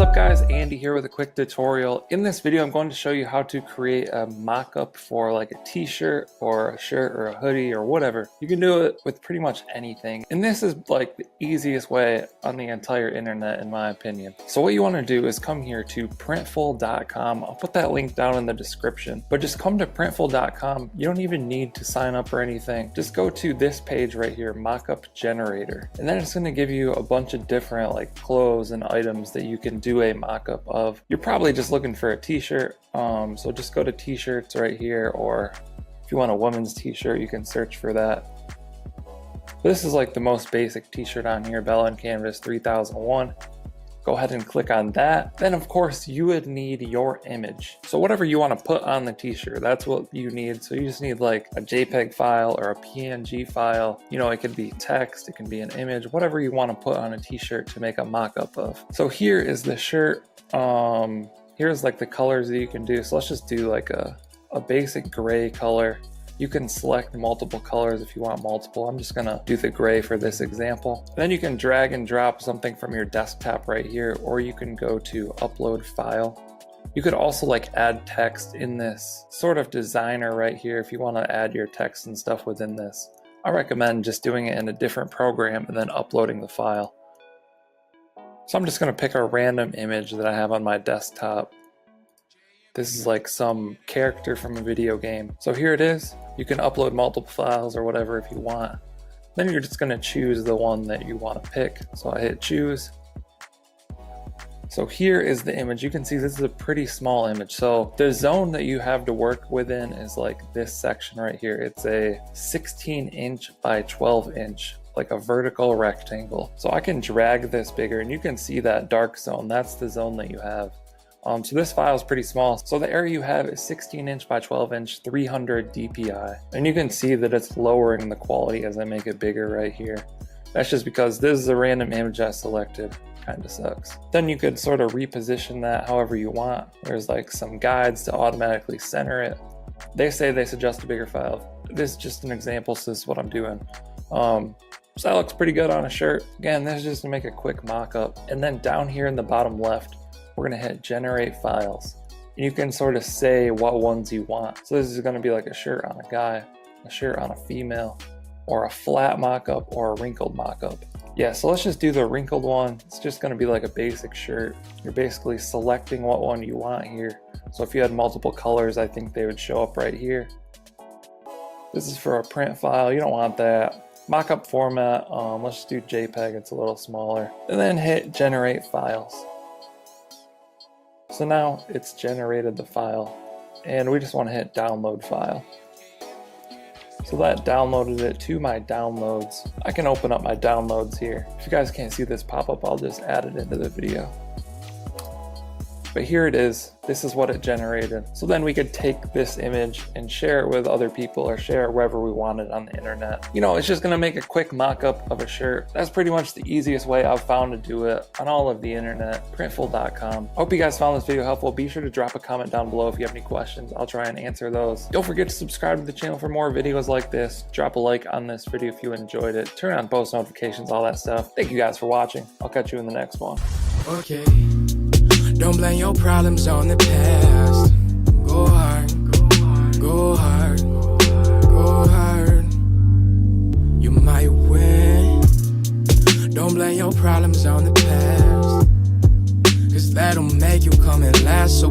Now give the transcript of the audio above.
What's up guys, Andy here with a quick tutorial. In this video I'm going to show you how to create a mock-up for like a t-shirt or a shirt or a hoodie or whatever. You can do it with pretty much anything, and this is like the easiest way on the entire internet in my opinion. So what you want to do is come here to printful.com. I'll put that link down in the description, but just come to printful.com. You don't even need to sign up or anything. Just go to this page right here, mockup generator, and then it's going to give you a bunch of different like clothes and items that you can do a mock-up of. You're probably just looking for a t-shirt, so just go to t-shirts right here, or if you want a woman's t-shirt you can search for that. This is like the most basic t-shirt on here, Bella & Canvas 3001. Go ahead and click on that. Then of course you would need your image. So whatever you want to put on the t-shirt, that's what you need. So you just need like a JPEG file or a PNG file. You know, it could be text, it can be an image, whatever you want to put on a t-shirt to make a mock-up of. So here is the shirt. Here's like the colors that you can do. So let's just do like a basic gray color. You can select multiple colors if you want multiple. I'm just gonna do the gray for this example. Then you can drag and drop something from your desktop right here, or you can go to upload file. You could also like add text in this sort of designer right here if you want to add your text and stuff within this. I recommend just doing it in a different program and then uploading the file. So I'm just gonna pick a random image that I have on my desktop. This is like some character from a video game. So here it is. You can upload multiple files or whatever if you want. Then you're just going to choose the one that you want to pick. So I hit choose. So here is the image. You can see this is a pretty small image. So the zone that you have to work within is like this section right here. It's a 16" by 12", like a vertical rectangle. So I can drag this bigger and you can see that dark zone. That's the zone that you have. So this file is pretty small. So the area you have is 16" by 12", 300 dpi. And you can see that it's lowering the quality as I make it bigger right here. That's just because this is a random image I selected. Kind of sucks. Then you could sort of reposition that however you want. There's like some guides to automatically center it. They say they suggest a bigger file. This is just an example, so this is what I'm doing. So that looks pretty good on a shirt. Again, this is just to make a quick mock-up. And then down here in the bottom left, we're going to hit generate files. And you can sort of say what ones you want. So this is going to be like a shirt on a guy, a shirt on a female, or a flat mock-up or a wrinkled mock-up. Yeah, so let's just do the wrinkled one. It's just going to be like a basic shirt. You're basically selecting what one you want here. So if you had multiple colors, I think they would show up right here. This is for a print file. You don't want that. Mock-up format, let's just do JPEG. It's a little smaller. And then hit generate files. So now it's generated the file, and we just want to hit download file. So that downloaded it to my downloads. I can open up my downloads here. If you guys can't see this pop up, I'll just add it into the video. But here it is. This is what it generated. So then we could take this image and share it with other people or share it wherever we wanted on the internet. You know, it's just gonna make a quick mock-up of a shirt. That's pretty much the easiest way I've found to do it on all of the internet, printful.com. Hope you guys found this video helpful. Be sure to drop a comment down below if you have any questions. I'll try and answer those. Don't forget to subscribe to the channel for more videos like this. Drop a like on this video if you enjoyed it. Turn on post notifications, all that stuff. Thank you guys for watching. I'll catch you in the next one. Okay. Don't blame your problems on the past. Go hard, go hard, go hard. You might win. Don't blame your problems on the past, 'cause that'll make you come and last. So